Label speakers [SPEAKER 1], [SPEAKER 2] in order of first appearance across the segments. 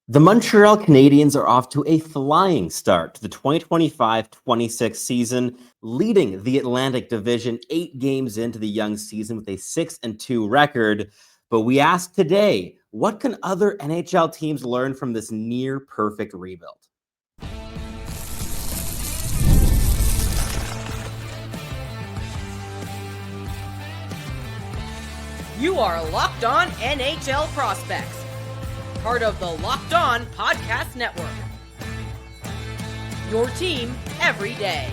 [SPEAKER 1] The Montreal Canadiens are off to a flying start to the 2025-26 season, leading the Atlantic Division 8 games into the young season with a 6-2 record. But we ask today, what can other NHL teams learn from this near perfect rebuild?
[SPEAKER 2] You are Locked On NHL Prospects, part of the Locked On Podcast Network. Your team every day.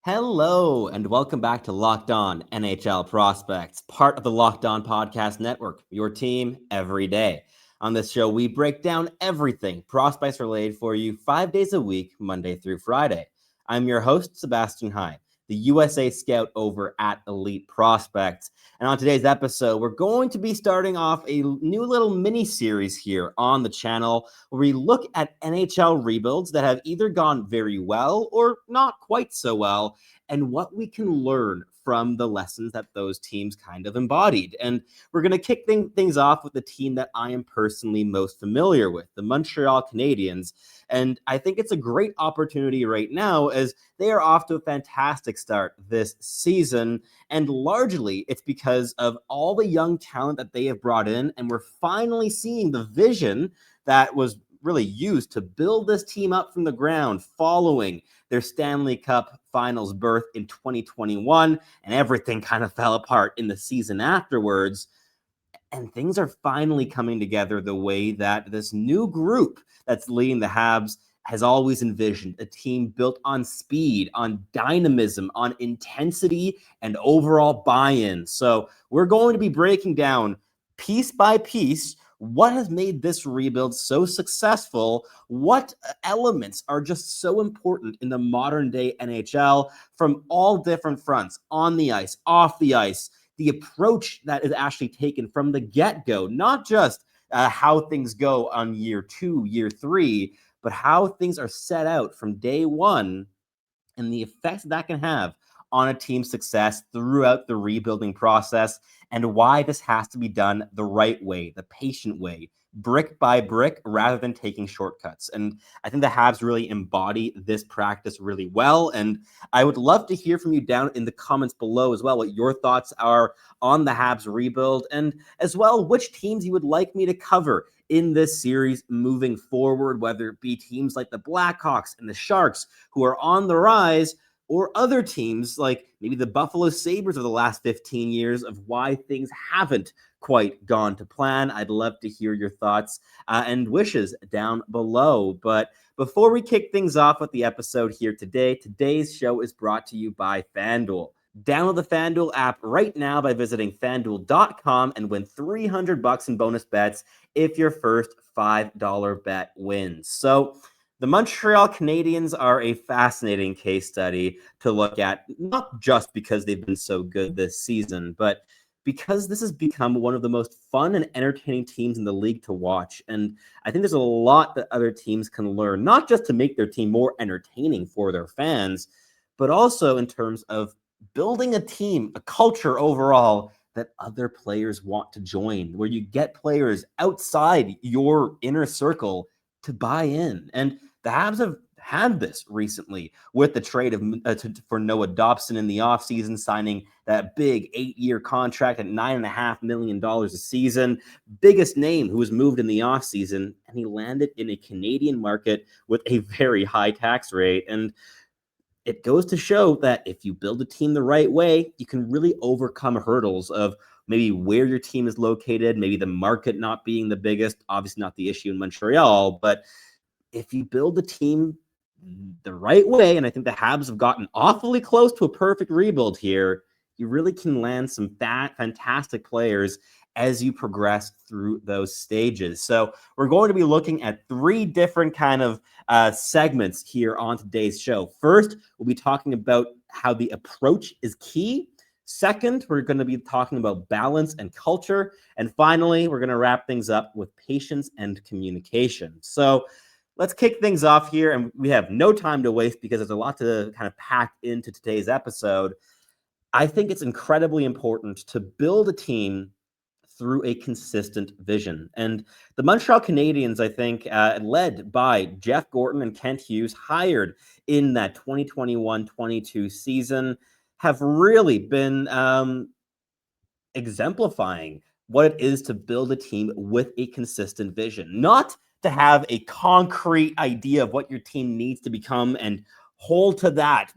[SPEAKER 1] Hello, and welcome back to Locked On NHL Prospects, part of the Locked On Podcast Network, your team every day. On this show, we break down everything prospects related for you 5 days a week, Monday through Friday. I'm your host, Sebastian Hine, the USA scout over at Elite Prospects. And on today's episode, we're going to be starting off a new little mini-series here on the channel where we look at NHL rebuilds that have either gone very well or not quite so well, and what we can learn from the lessons that those teams kind of embodied. And we're going to kick things off with the team that I am personally most familiar with, the Montreal Canadiens. And I think it's a great opportunity right now as they are off to a fantastic start this season. And largely it's because of all the young talent that they have brought in. And we're finally seeing the vision that was really used to build this team up from the ground following their Stanley Cup Finals berth in 2021, and everything kind of fell apart in the season afterwards. And things are finally coming together the way that this new group that's leading the Habs has always envisioned, a team built on speed, on dynamism, on intensity, and overall buy-in. So we're going to be breaking down piece by piece what has made this rebuild so successful, what elements are just so important in the modern day NHL from all different fronts, on the ice, off the ice, the approach that is actually taken from the get-go, not just how things go on year 2, year 3, but how things are set out from day one and the effects that can have on a team's success throughout the rebuilding process, and why this has to be done the right way, the patient way, brick by brick, rather than taking shortcuts. And I think the Habs really embody this practice really well. And I would love to hear from you down in the comments below as well, what your thoughts are on the Habs rebuild, and as well, which teams you would like me to cover in this series moving forward, whether it be teams like the Blackhawks and the Sharks who are on the rise, or other teams like maybe the Buffalo Sabres of the last 15 years of why things haven't quite gone to plan. I'd love to hear your thoughts and wishes down below. But before we kick things off with the episode here today, today's show is brought to you by FanDuel. Download the FanDuel app right now by visiting FanDuel.com and win $300 in bonus bets if your first $5 bet wins. So the Montreal Canadiens are a fascinating case study to look at, not just because they've been so good this season, but because this has become one of the most fun and entertaining teams in the league to watch. And I think there's a lot that other teams can learn, not just to make their team more entertaining for their fans, but also in terms of building a team, a culture overall that other players want to join, where you get players outside your inner circle to buy in. And the Habs have had this recently with the trade of for Noah Dobson in the offseason, signing that big 8-year contract at $9.5 million a season. Biggest name who was moved in the offseason, and he landed in a Canadian market with a very high tax rate. And it goes to show that if you build a team the right way, you can really overcome hurdles of maybe where your team is located, maybe the market not being the biggest, obviously not the issue in Montreal, but if you build a team the right way, and I think the Habs have gotten awfully close to a perfect rebuild here, you really can land some fantastic players as you progress through those stages. So we're going to be looking at 3 different kind of segments here on today's show. First, we'll be talking about how the approach is key. Second, we're going to be talking about balance and culture. And finally, we're going to wrap things up with patience and communication. So let's kick things off here, and we have no time to waste because there's a lot to kind of pack into today's episode. I think it's incredibly important to build a team through a consistent vision. And the Montreal Canadiens, I think, led by Jeff Gorton and Kent Hughes, hired in that 2021-22 season, have really been exemplifying what it is to build a team with a consistent vision, not to have a concrete idea of what your team needs to become and hold to that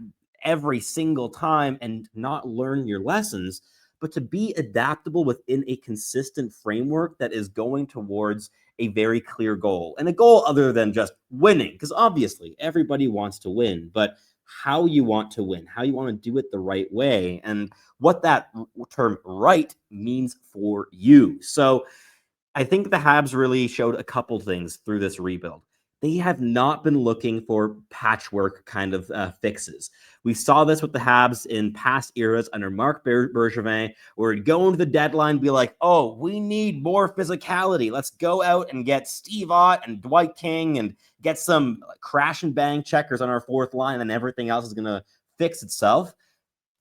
[SPEAKER 1] every single time and not learn your lessons, but to be adaptable within a consistent framework that is going towards a very clear goal, and a goal other than just winning, because obviously everybody wants to win, but how you want to win, how you want to do it the right way, and what that term right means for you. So I think the Habs really showed a couple things through this rebuild. They have not been looking for patchwork kind of fixes. We saw this with the Habs in past eras under Marc Bergevin, where he'd go into the deadline, be like, oh, we need more physicality. Let's go out and get Steve Ott and Dwight King and get some crash and bang checkers on our fourth line, and everything else is going to fix itself.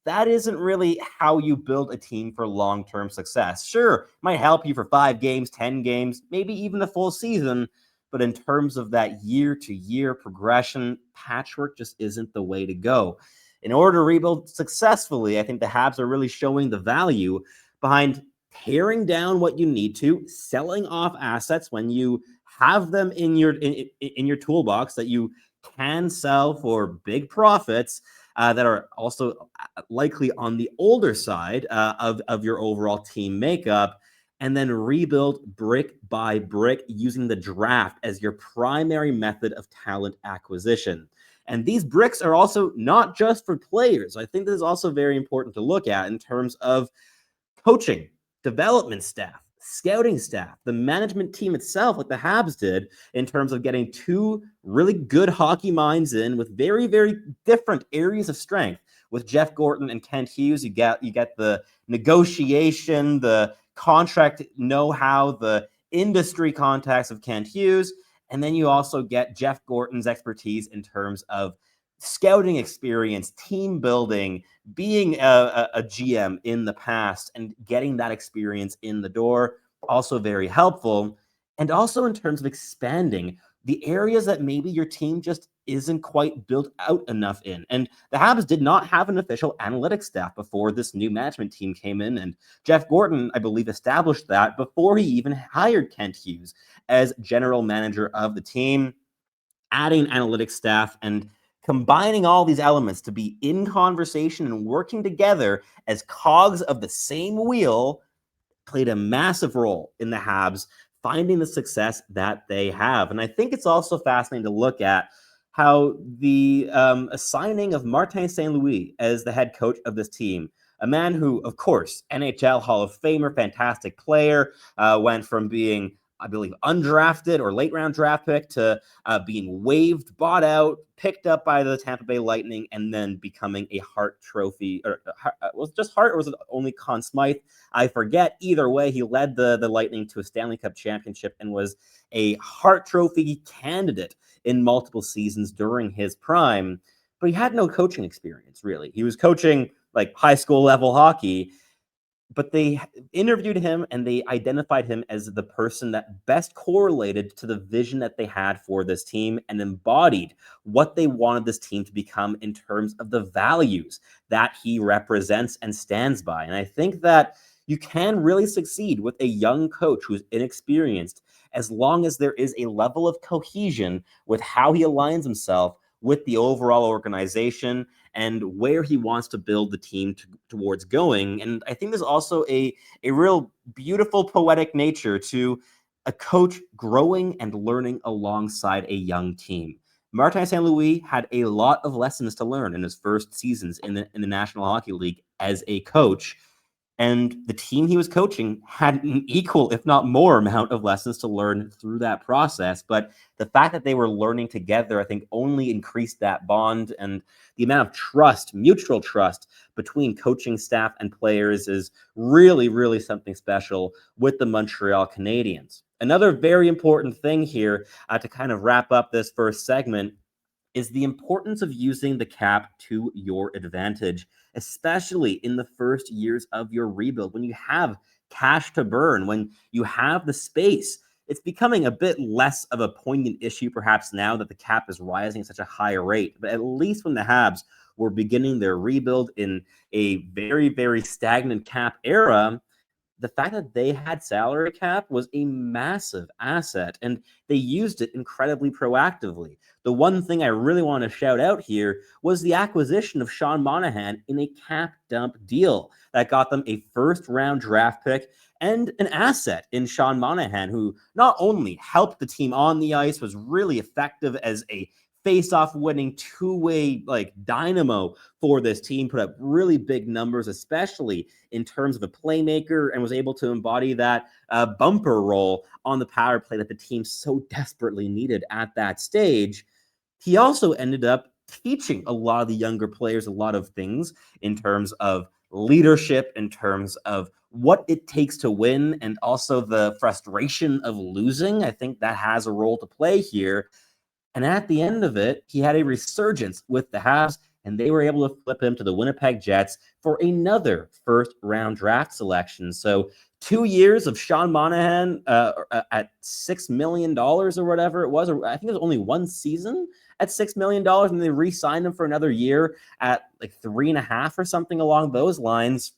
[SPEAKER 1] That isn't really how you build a team for long-term success. Sure, might help you for 5 games, 10 games, maybe even a full season, but in terms of that year-to-year progression, patchwork just isn't the way to go. In order to rebuild successfully, I think the Habs are really showing the value behind tearing down what you need to, selling off assets when you have them in your toolbox that you can sell for big profits, that are also likely on the older side of your overall team makeup, and then rebuild brick by brick using the draft as your primary method of talent acquisition. And these bricks are also not just for players. I think this is also very important to look at in terms of coaching, development staff, scouting staff, the management team itself, like the Habs did, in terms of getting 2 really good hockey minds in with very, very different areas of strength. With Jeff Gorton and Kent Hughes, you get the negotiation, the contract know-how, the industry contacts of Kent Hughes, and then you also get Jeff Gorton's expertise in terms of scouting experience, team building, being a GM in the past and getting that experience in the door, also very helpful. And also in terms of expanding the areas that maybe your team just isn't quite built out enough in. And the Habs did not have an official analytics staff before this new management team came in. And Jeff Gorton, I believe, established that before he even hired Kent Hughes as general manager of the team, adding analytics staff and combining all these elements to be in conversation and working together as cogs of the same wheel played a massive role in the Habs finding the success that they have. And I think it's also fascinating to look at how the assigning of Martin St. Louis as the head coach of this team, a man who, of course, NHL Hall of Famer, fantastic player, went from being, I believe, undrafted or late round draft pick to being waived, bought out, picked up by the Tampa Bay Lightning, and then becoming a Hart Trophy. Or was it just Hart, or was it only Conn Smythe? I forget. Either way, he led the Lightning to a Stanley Cup championship and was a Hart Trophy candidate in multiple seasons during his prime. But he had no coaching experience, really. He was coaching like high school level hockey, but they interviewed him and they identified him as the person that best correlated to the vision that they had for this team and embodied what they wanted this team to become in terms of the values that he represents and stands by. And I think that you can really succeed with a young coach who's inexperienced as long as there is a level of cohesion with how he aligns himself with the overall organization and where he wants to build the team towards going. And I think there's also a real beautiful poetic nature to a coach growing and learning alongside a young team. Martin St. Louis had a lot of lessons to learn in his first seasons in the National Hockey League as a coach. And the team he was coaching had an equal, if not more, amount of lessons to learn through that process. But the fact that they were learning together, I think, only increased that bond. And the amount of trust, mutual trust between coaching staff and players is really, really something special with the Montreal Canadiens. Another very important thing here to kind of wrap up this first segment is the importance of using the cap to your advantage, especially in the first years of your rebuild when you have cash to burn, when you have the space. It's becoming a bit less of a poignant issue perhaps now that the cap is rising at such a high rate. But at least when the Habs were beginning their rebuild in a very, very stagnant cap era, the fact that they had salary cap was a massive asset, and they used it incredibly proactively. The one thing I really want to shout out here was the acquisition of Sean Monahan in a cap dump deal that got them a first round draft pick and an asset in Sean Monahan, who not only helped the team on the ice, was really effective as a face-off winning two-way like dynamo for this team, put up really big numbers, especially in terms of a playmaker, and was able to embody that bumper role on the power play that the team so desperately needed at that stage. He also ended up teaching a lot of the younger players a lot of things in terms of leadership, in terms of what it takes to win, and also the frustration of losing. I think that has a role to play here. And at the end of it, he had a resurgence with the Habs, and they were able to flip him to the Winnipeg Jets for another first-round draft selection. So 2 years of Sean Monahan at $6 million or whatever it was, or I think it was only one season at $6 million, and they re-signed him for another year at like 3.5 or something along those lines.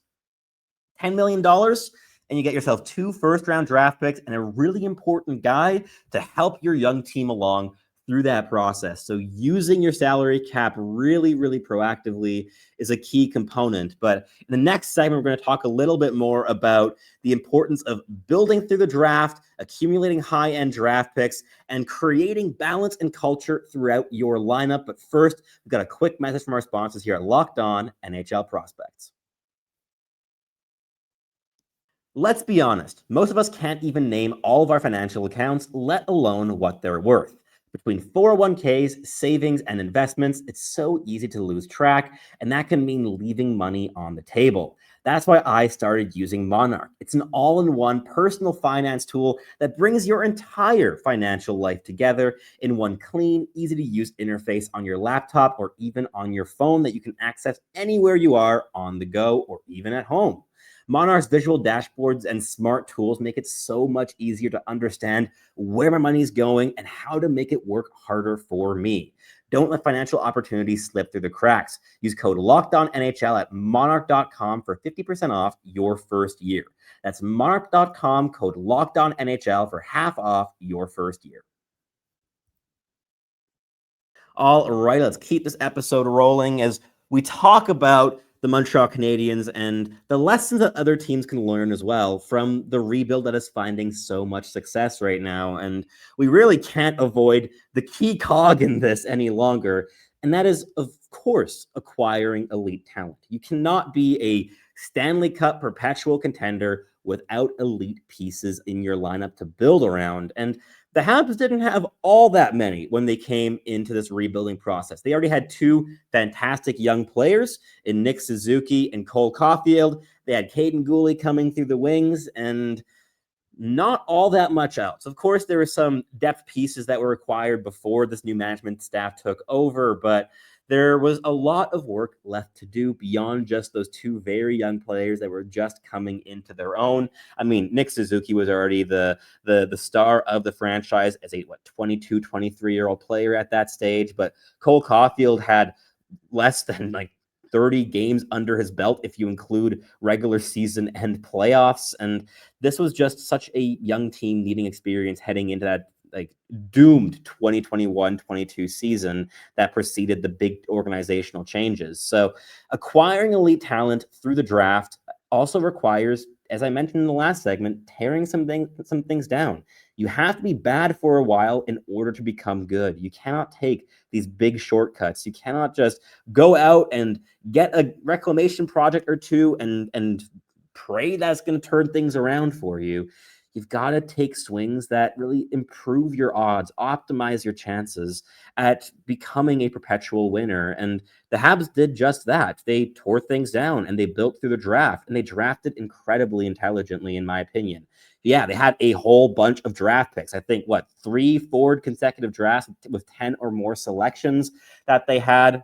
[SPEAKER 1] $10 million, and you get yourself 2 first-round draft picks and a really important guy to help your young team along through that process. So using your salary cap really, really proactively is a key component. But in the next segment, we're going to talk a little bit more about the importance of building through the draft, accumulating high-end draft picks, and creating balance and culture throughout your lineup. But first, we've got a quick message from our sponsors here at Locked On NHL Prospects. Let's be honest, most of us can't even name all of our financial accounts, let alone what they're worth. Between 401ks, savings, and investments, it's so easy to lose track, and that can mean leaving money on the table. That's why I started using Monarch. It's an all-in-one personal finance tool that brings your entire financial life together in one clean, easy-to-use interface on your laptop or even on your phone that you can access anywhere you are, on the go, or even at home. Monarch's visual dashboards and smart tools make it so much easier to understand where my money's going and how to make it work harder for me. Don't let financial opportunities slip through the cracks. Use code LOCKEDONNHL at monarch.com for 50% off your first year. That's monarch.com, code LOCKEDONNHL for half off your first year. All right, let's keep this episode rolling as we talk about the Montreal Canadiens and the lessons that other teams can learn as well from the rebuild that is finding so much success right now. And we really can't avoid the key cog in this any longer. And that is, of course, acquiring elite talent. You cannot be a Stanley Cup perpetual contender without elite pieces in your lineup to build around. And the Habs didn't have all that many when they came into this rebuilding process. They already had 2 fantastic young players in Nick Suzuki and Cole Caulfield. They had Caden Gooley coming through the wings, and not all that much else. Of course, there were some depth pieces that were required before this new management staff took over, but there was a lot of work left to do beyond just those 2 very young players that were just coming into their own. I mean, Nick Suzuki was already the star of the franchise as a 22, 23-year-old player at that stage, but Cole Caulfield had less than 30 games under his belt if you include regular season and playoffs, and this was just such a young team needing experience heading into that doomed 2021-22 season that preceded the big organizational changes. So acquiring elite talent through the draft also requires, as I mentioned in the last segment, tearing some things down. You have to be bad for a while in order to become good. You cannot take these big shortcuts. You cannot just go out and get a reclamation project or 2 and pray that's going to turn things around for you. You've got to take swings that really improve your odds, optimize your chances at becoming a perpetual winner. And the Habs did just that. They tore things down and they built through the draft, and they drafted incredibly intelligently, in my opinion. Yeah, they had a whole bunch of draft picks. I think, 3 forward consecutive drafts with 10 or more selections that they had.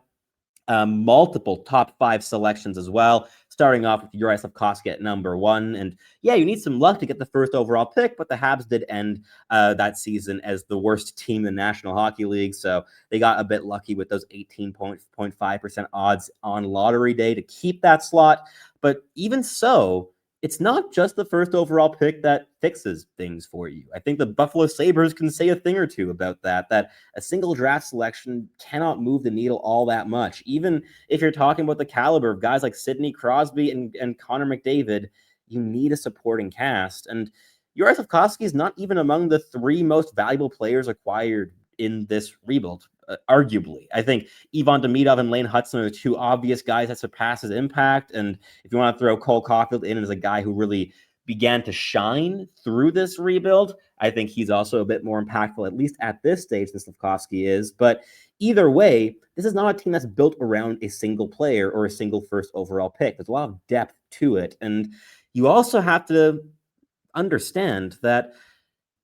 [SPEAKER 1] Multiple top 5 selections as well. starting off with Juraj Slafkovsky at number 1. And yeah, you need some luck to get the first overall pick, but the Habs did end that season as the worst team in the National Hockey League. So they got a bit lucky with those 18.5% odds on lottery day to keep that slot. But even so, it's not just the first overall pick that fixes things for you. I think the Buffalo Sabres can say a thing or two about that a single draft selection cannot move the needle all that much. Even if you're talking about the caliber of guys like Sidney Crosby and Connor McDavid, you need a supporting cast. And Juraj Slafkovsky is not even among the 3 most valuable players acquired in this rebuild, arguably. I think Ivan Demidov and Lane Hutson are 2 obvious guys that surpass his impact. And if you want to throw Cole Caulfield in as a guy who really began to shine through this rebuild, I think he's also a bit more impactful, at least at this stage, than Slafkovsky is. But either way, this is not a team that's built around a single player or a single first overall pick. There's a lot of depth to it. And you also have to understand that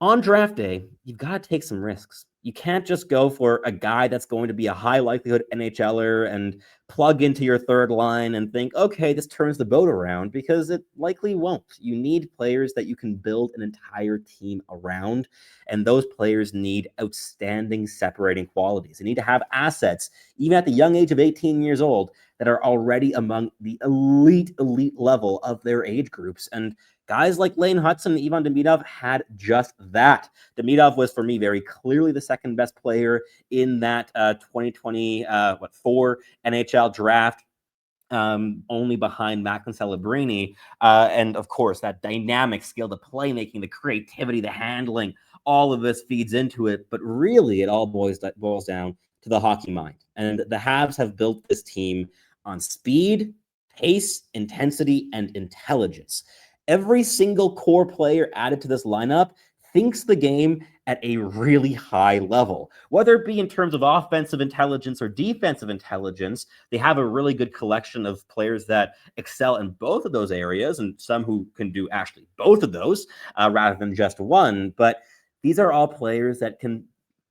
[SPEAKER 1] on draft day, you've got to take some risks. You can't just go for a guy that's going to be a high likelihood NHLer and plug into your third line and think, okay, this turns the boat around, because it likely won't. You need players that you can build an entire team around, and those players need outstanding separating qualities. They need to have assets, even at the young age of 18 years old, that are already among the elite level of their age groups. And guys like Lane Hutson and Ivan Demidov had just that. Demidov was, for me, very clearly the second best player in that 2024 NHL draft, only behind Macklin Celebrini. And of course, that dynamic skill, the playmaking, the creativity, the handling, all of this feeds into it. But really, it all boils down to the hockey mind. And the Habs have built this team on speed, pace, intensity, and intelligence. Every single core player added to this lineup thinks the game at a really high level, whether it be in terms of offensive intelligence or defensive intelligence. They have a really good collection of players that excel in both of those areas, and some who can do actually both of those rather than just one. But these are all players that can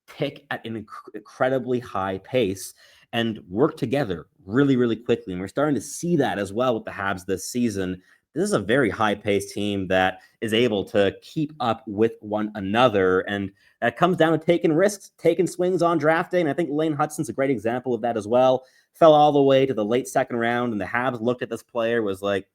[SPEAKER 1] tick at an incredibly high pace and work together really, really quickly. And we're starting to see that as well with the Habs this season. This is a very high-paced team that is able to keep up with one another, and that comes down to taking risks, taking swings on draft day, and I think Lane Hutson's a great example of that as well. Fell all the way to the late second round, and the Habs looked at this player, was like,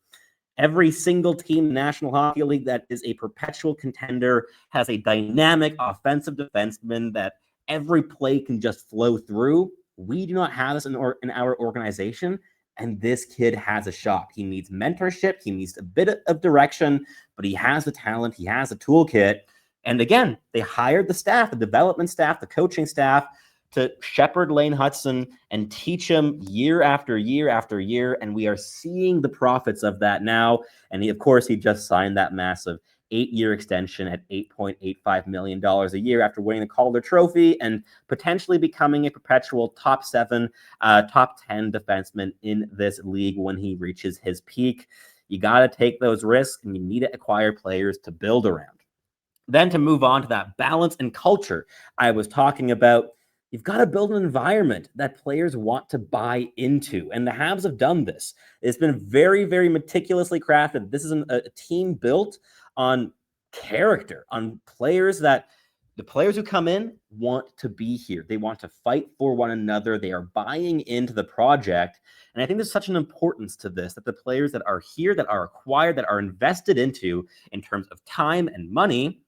[SPEAKER 1] every single team in the National Hockey League that is a perpetual contender has a dynamic offensive defenseman that every play can just flow through. We do not have this in our organization. And this kid has a shot. He needs mentorship. He needs a bit of direction, but he has the talent. He has the toolkit. And again, they hired the staff, the development staff, the coaching staff, to shepherd Lane Hutson and teach him year after year after year. And we are seeing the profits of that now. And he just signed that massive 8-year extension at $8.85 million a year after winning the Calder Trophy and potentially becoming a perpetual top 7, top 10 defenseman in this league when he reaches his peak. You got to take those risks, and you need to acquire players to build around. Then to move on to that balance and culture I was talking about, you've got to build an environment that players want to buy into. And the Habs have done this. It's been very, very meticulously crafted. This is a team built on character, on players that the players who come in want to be here. They want to fight for one another. They are buying into the project. And I think there's such an importance to this, that the players that are here, that are acquired, that are invested into in terms of time and money,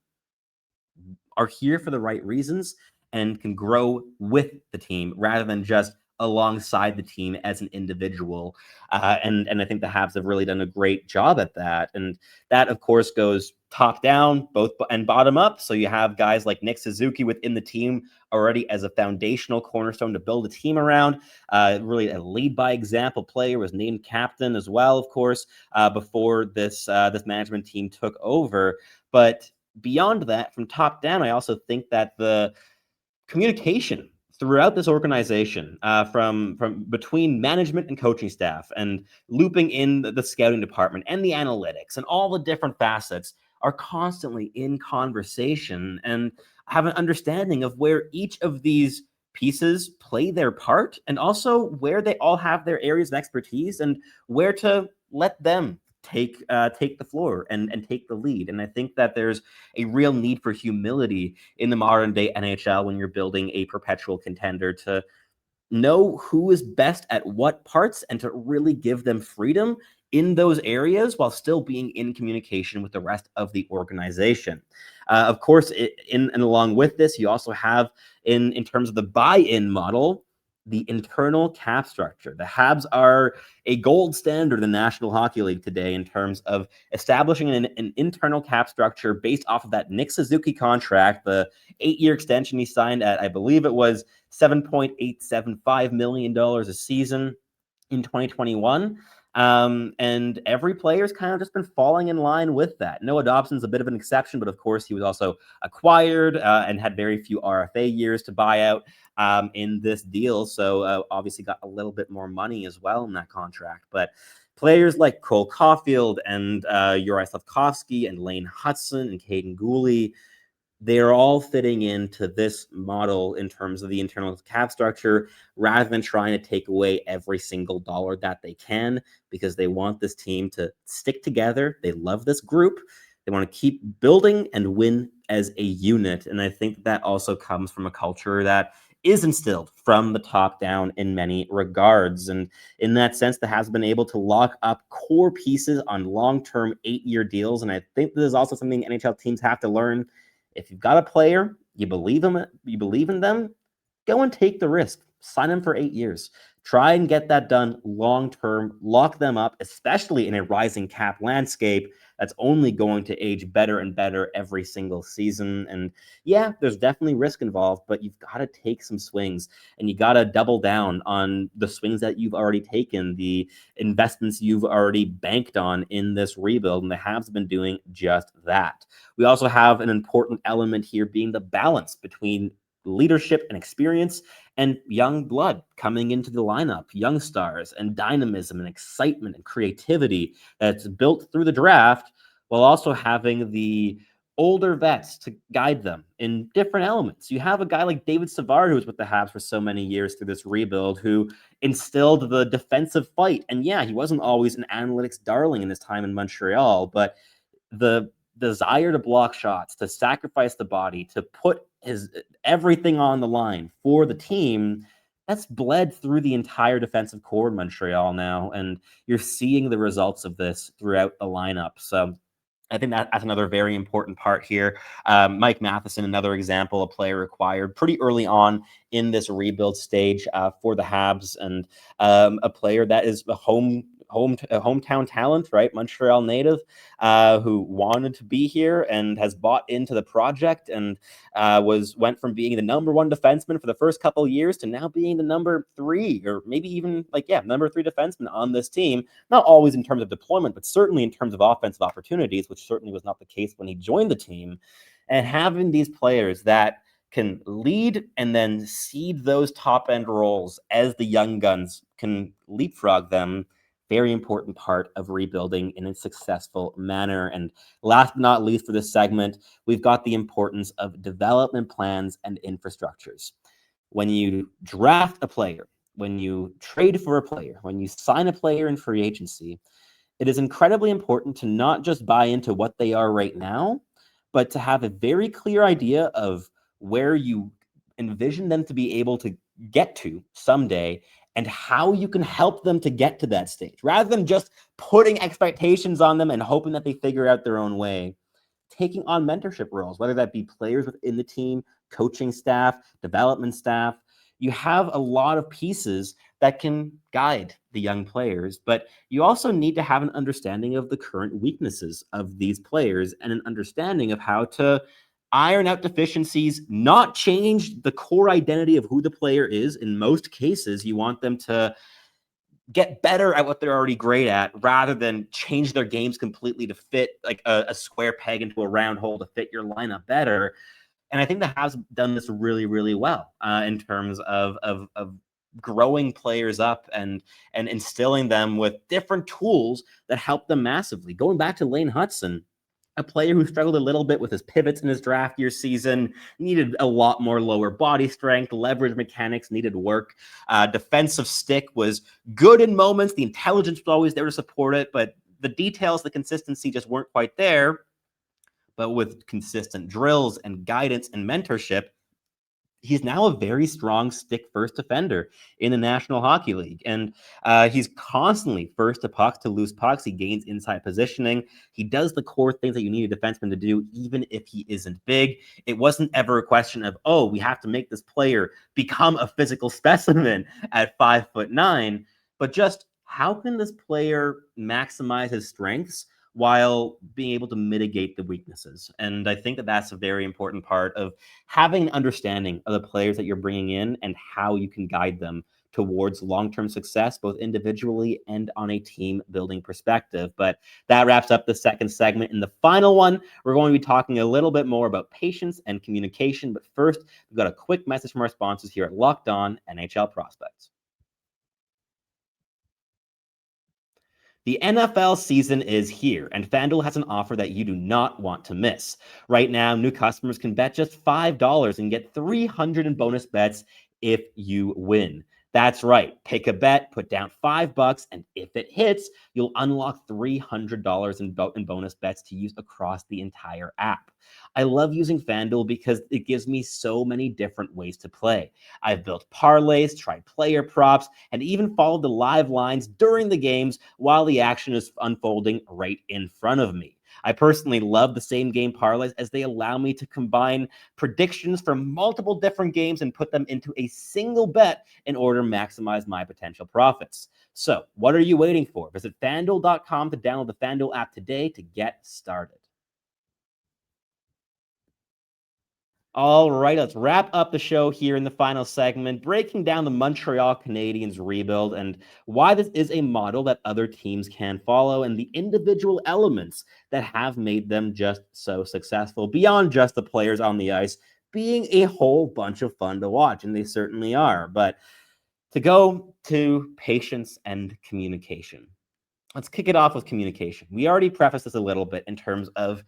[SPEAKER 1] are here for the right reasons and can grow with the team rather than just alongside the team as an individual. And I think the Habs have really done a great job at that. And that, of course, goes top down, both and bottom up. So you have guys like Nick Suzuki within the team already as a foundational cornerstone to build a team around. Really a lead by example player, was named captain as well, of course, before this management team took over. But beyond that, from top down, I also think that the communication throughout this organization, from between management and coaching staff, and looping in the scouting department and the analytics and all the different facets, are constantly in conversation and have an understanding of where each of these pieces play their part, and also where they all have their areas of expertise and where to let them take the floor and take the lead. And I think that there's a real need for humility in the modern day NHL when you're building a perpetual contender to know who is best at what parts and to really give them freedom in those areas while still being in communication with the rest of the organization. Of course, and along with this, you also have in terms of the buy-in model, the internal cap structure. The Habs are a gold standard in the National Hockey League today in terms of establishing an internal cap structure based off of that Nick Suzuki contract, the 8-year extension he signed at, I believe it was $7.875 million a season in 2021. And every player's kind of just been falling in line with that. Noah Dobson's a bit of an exception, but of course he was also acquired and had very few RFA years to buy out in this deal. So obviously got a little bit more money as well in that contract. But players like Cole Caulfield and Juraj Slafkovsky and Lane Hutson and Caden Gooley, they are all fitting into this model in terms of the internal cap structure rather than trying to take away every single dollar that they can, because they want this team to stick together. They love this group. They want to keep building and win as a unit. And I think that also comes from a culture that is instilled from the top down in many regards. And in that sense, that has been able to lock up core pieces on long-term 8-year deals. And I think this is also something NHL teams have to learn. If you've got a player, you believe in them, go and take the risk. Sign them for 8 years. Try and get that done long-term. Lock them up, especially in a rising cap landscape that's only going to age better and better every single season. And yeah, there's definitely risk involved, but you've got to take some swings and you got to double down on the swings that you've already taken, the investments you've already banked on in this rebuild. And the Habs have been doing just that. We also have an important element here being the balance between leadership and experience and young blood coming into the lineup, young stars and dynamism and excitement and creativity that's built through the draft, while also having the older vets to guide them in different elements. You have a guy like David Savard, who was with the Habs for so many years through this rebuild, who instilled the defensive fight. And yeah, he wasn't always an analytics darling in his time in Montreal, but the desire to block shots, to sacrifice the body, to put his everything on the line for the team, that's bled through the entire defensive core in Montreal now, and you're seeing the results of this throughout the lineup. So I think that's another very important part here. Mike Matheson, another example, a player acquired pretty early on in this rebuild stage for the Habs, and a player that is a hometown talent, right? Montreal native, who wanted to be here and has bought into the project and went from being the number 1 defenseman for the first couple of years to now being the number 3, or maybe even number 3 defenseman on this team. Not always in terms of deployment, but certainly in terms of offensive opportunities, which certainly was not the case when he joined the team. And having these players that can lead and then seed those top end roles as the young guns can leapfrog them, very important part of rebuilding in a successful manner. And last but not least for this segment, we've got the importance of development plans and infrastructures. When you draft a player, when you trade for a player, when you sign a player in free agency, it is incredibly important to not just buy into what they are right now, but to have a very clear idea of where you envision them to be able to get to someday and how you can help them to get to that stage, rather than just putting expectations on them and hoping that they figure out their own way. Taking on mentorship roles, whether that be players within the team, coaching staff, development staff. You have a lot of pieces that can guide the young players, but you also need to have an understanding of the current weaknesses of these players and an understanding of how to iron out deficiencies, not change the core identity of who the player is. In most cases, you want them to get better at what they're already great at rather than change their games completely to fit like a square peg into a round hole to fit your lineup better. And I think the Habs done this really, really well in terms of growing players up and instilling them with different tools that help them massively. Going back to Lane Hutson, a player who struggled a little bit with his pivots in his draft year season, needed a lot more lower body strength, leverage mechanics needed work. Defensive stick was good in moments. The intelligence was always there to support it, but the details, the consistency just weren't quite there. But with consistent drills and guidance and mentorship, he's now a very strong stick-first defender in the National Hockey League. And he's constantly first to pucks, to loose pucks. He gains inside positioning. He does the core things that you need a defenseman to do, even if he isn't big. It wasn't ever a question of, oh, we have to make this player become a physical specimen at 5'9", but just how can this player maximize his strengths while being able to mitigate the weaknesses? And I think that that's a very important part of having an understanding of the players that you're bringing in and how you can guide them towards long-term success, both individually and on a team building perspective. But that wraps up the second segment. In the final one, we're going to be talking a little bit more about patience and communication. But first, we've got a quick message from our sponsors here at Locked On NHL Prospects. The NFL season is here, and FanDuel has an offer that you do not want to miss. Right now, new customers can bet just $5 and get $300 in bonus bets if you win. That's right. Pick a bet, put down $5, and if it hits, you'll unlock $300 in bonus bets to use across the entire app. I love using FanDuel because it gives me so many different ways to play. I've built parlays, tried player props, and even followed the live lines during the games while the action is unfolding right in front of me. I personally love the same game parlays as they allow me to combine predictions from multiple different games and put them into a single bet in order to maximize my potential profits. So, what are you waiting for? Visit FanDuel.com to download the FanDuel app today to get started. All right, let's wrap up the show here in the final segment, breaking down the Montreal Canadiens rebuild and why this is a model that other teams can follow and the individual elements that have made them just so successful, beyond just the players on the ice being a whole bunch of fun to watch, and they certainly are. But to go to patience and communication, let's kick it off with communication. We already prefaced this a little bit in terms of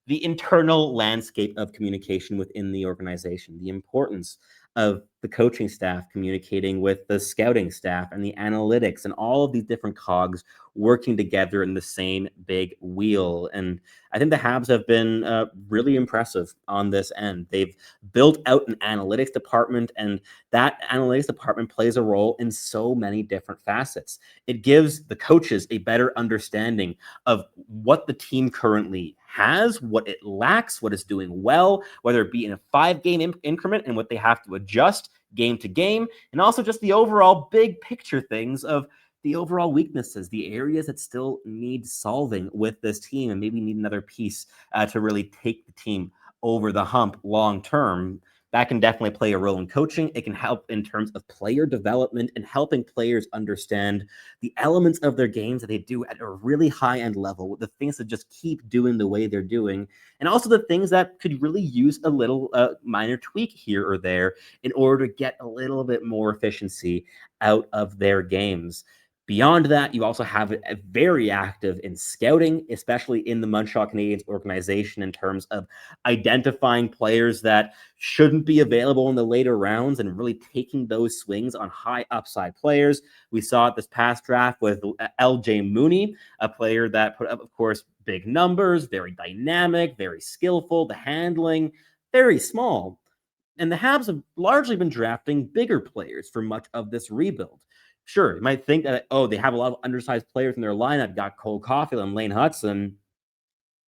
[SPEAKER 1] the internal landscape of communication within the organization, the importance of the coaching staff communicating with the scouting staff and the analytics and all of these different cogs working together in the same big wheel. And I think the Habs have been really impressive on this end. They've built out an analytics department, and that analytics department plays a role in so many different facets. It gives the coaches a better understanding of what the team currently has, what it lacks, what it's doing well, whether it be in a 5-game increment and what they have to adjust game to game, and also just the overall big picture things of the overall weaknesses, the areas that still need solving with this team, and maybe need another piece to really take the team over the hump long term. That can definitely play a role in coaching. It can help in terms of player development and helping players understand the elements of their games that they do at a really high-end level, the things that just keep doing the way they're doing, and also the things that could really use a little minor tweak here or there in order to get a little bit more efficiency out of their games. Beyond that, you also have a very active in scouting, especially in the Montreal Canadiens organization, in terms of identifying players that shouldn't be available in the later rounds and really taking those swings on high upside players. We saw it this past draft with LJ Mooney, a player that put up, of course, big numbers, very dynamic, very skillful, the handling, very small. And the Habs have largely been drafting bigger players for much of this rebuild. Sure, you might think that, oh, they have a lot of undersized players in their lineup. Got Cole Caulfield and Lane Hudson.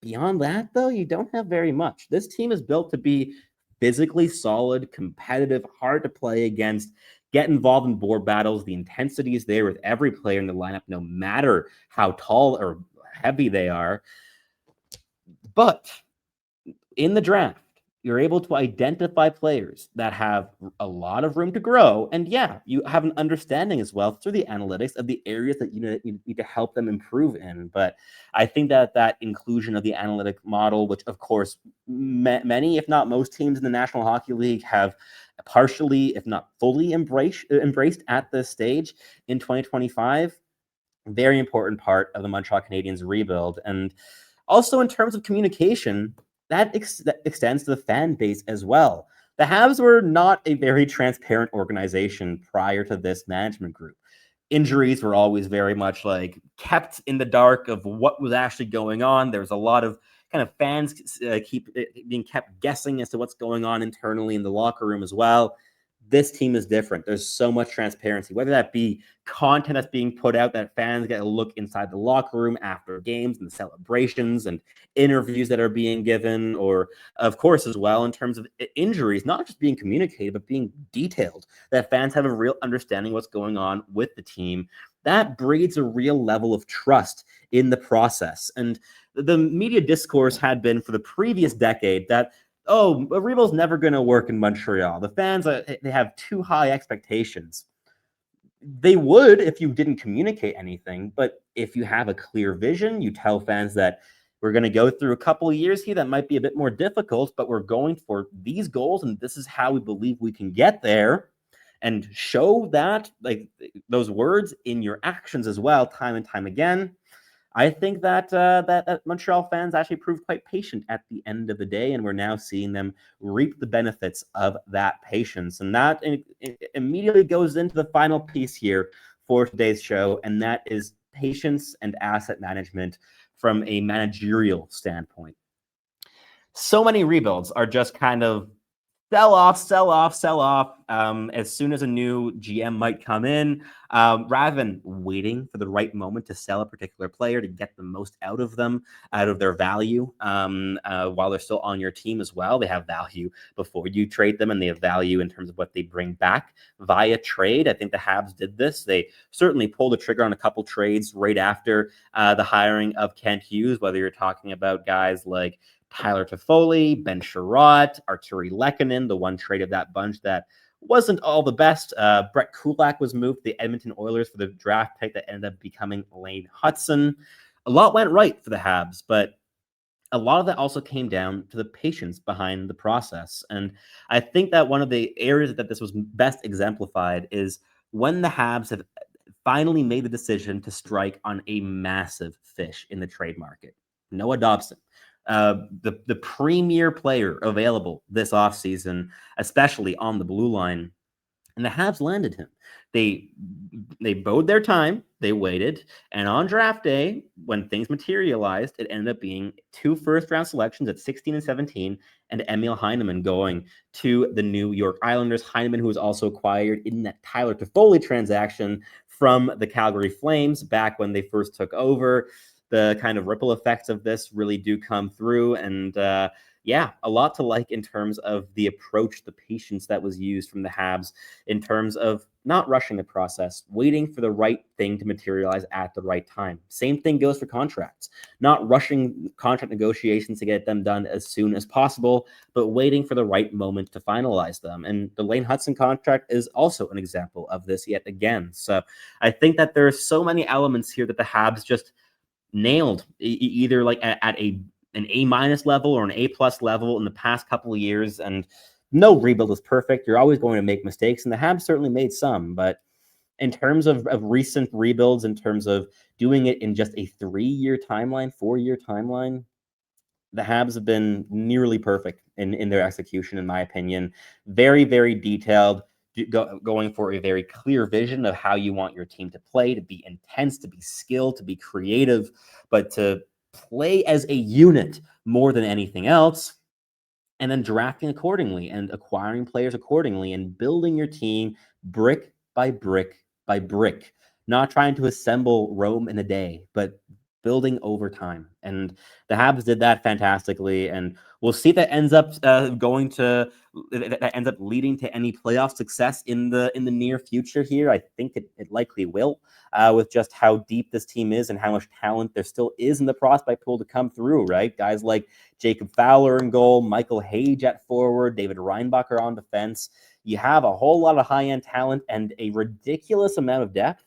[SPEAKER 1] Beyond that, though, you don't have very much. This team is built to be physically solid, competitive, hard to play against, get involved in board battles. The intensity is there with every player in the lineup, no matter how tall or heavy they are. But in the draft, you're able to identify players that have a lot of room to grow. And yeah, you have an understanding as well through the analytics of the areas that you need to help them improve in. But I think that inclusion of the analytic model, which of course many, if not most teams in the National Hockey League have partially, if not fully embraced at this stage in 2025, very important part of the Montreal Canadiens rebuild. And Also, in terms of communication, that extends to the fan base as well. The Habs were not a very transparent organization prior to this management group. Injuries were always very much like kept in the dark of what was actually going on. There was a lot of kind of fans keep being kept guessing as to what's going on internally in the locker room as well. This team is different. There's so much transparency, whether that be content that's being put out that fans get a look inside the locker room after games and the celebrations and interviews that are being given, or of course as well in terms of injuries, not just being communicated, but being detailed, that fans have a real understanding what's going on with the team. That breeds a real level of trust in the process. And the media discourse had been for the previous decade that, oh, a rebuild's never going to work in Montreal. The fans, they have too high expectations. They would if you didn't communicate anything, but if you have a clear vision, you tell fans that we're going to go through a couple of years here that might be a bit more difficult, but we're going for these goals, and this is how we believe we can get there, and show that, like, those words in your actions as well, time and time again. I think that Montreal fans actually proved quite patient at the end of the day, and we're now seeing them reap the benefits of that patience. And that immediately goes into the final piece here for today's show, and that is patience and asset management from a managerial standpoint. So many rebuilds are just kind of sell off. As soon as a new GM might come in, rather than waiting for the right moment to sell a particular player to get the most out of them, out of their value, while they're still on your team as well. They have value before you trade them, and they have value in terms of what they bring back via trade. I think the Habs did this. They certainly pulled the trigger on a couple trades right after the hiring of Kent Hughes, whether you're talking about guys like Tyler Toffoli, Ben Sherratt, Arturi Lehkonen, the one trade of that bunch that wasn't all the best. Brett Kulak was moved to the Edmonton Oilers for the draft pick that ended up becoming Lane Hutson. A lot went right for the Habs, but a lot of that also came down to the patience behind the process. And I think that one of the areas that this was best exemplified is when the Habs have finally made the decision to strike on a massive fish in the trade market. Noah Dobson, the premier player available this offseason, especially on the blue line, and the Habs landed him. They bode their time, they waited, and on draft day, when things materialized, it ended up being 2 first-round selections at 16 and 17, and Emil Heineman going to the New York Islanders. Heineman, who was also acquired in that Tyler Toffoli transaction from the Calgary Flames back when they first took over. The kind of ripple effects of this really do come through, and yeah, a lot to like in terms of the approach, the patience that was used from the Habs in terms of not rushing the process, waiting for the right thing to materialize at the right time. Same thing goes for contracts, not rushing contract negotiations to get them done as soon as possible, but waiting for the right moment to finalize them. And the Lane Hutson contract is also an example of this yet again. So I think that there are so many elements here that the Habs just nailed, either like at an A- level or an A+ level in the past couple of years. And no rebuild is perfect. You're always going to make mistakes, and the Habs certainly made some. But in terms of recent rebuilds, in terms of doing it in just a 3-year timeline, 4-year timeline, the Habs have been nearly perfect in their execution, in my opinion. Very, very detailed, going for a very clear vision of how you want your team to play, to be intense, to be skilled, to be creative, but to play as a unit more than anything else, and then drafting accordingly and acquiring players accordingly and building your team brick by brick by brick, not trying to assemble Rome in a day, but building over time. And the Habs did that fantastically, and we'll see if that ends up that ends up leading to any playoff success in the near future here. I think it likely will, with just how deep this team is and how much talent there still is in the prospect pool to come through, right? Guys like Jacob Fowler in goal, Michael Hage at forward, David Reinbacher on defense. You have a whole lot of high-end talent and a ridiculous amount of depth.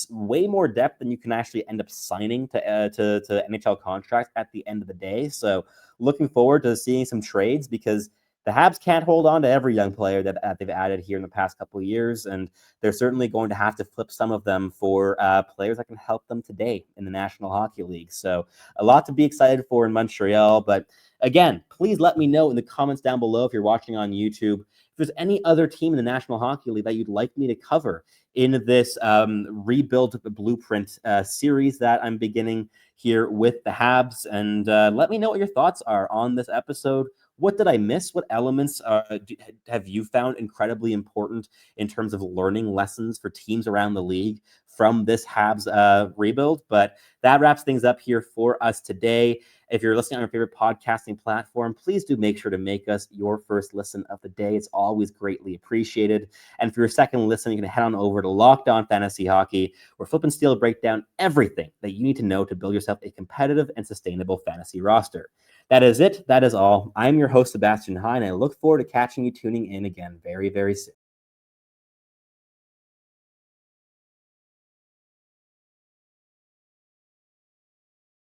[SPEAKER 1] Way more depth than you can actually end up signing to NHL contracts at the end of the day. So looking forward to seeing some trades, because the Habs can't hold on to every young player that they've added here in the past couple of years, and they're certainly going to have to flip some of them for players that can help them today in the National Hockey League. So a lot to be excited for in Montreal. But again, please let me know in the comments down below if you're watching on YouTube, if there's any other team in the National Hockey League that you'd like me to cover in this rebuild blueprint series that I'm beginning here with the Habs. And let me know what your thoughts are on this episode. What did I miss? What elements have you found incredibly important in terms of learning lessons for teams around the league from this Habs rebuild? But that wraps things up here for us today. If you're listening on your favorite podcasting platform, please do make sure to make us your first listen of the day. It's always greatly appreciated. And for your second listen, you can head on over to Locked On Fantasy Hockey, where Flip and Steel break down everything that you need to know to build yourself a competitive and sustainable fantasy roster. That is it. That is all. I'm your host, Sebastian High, and I look forward to catching you tuning in again very, very soon.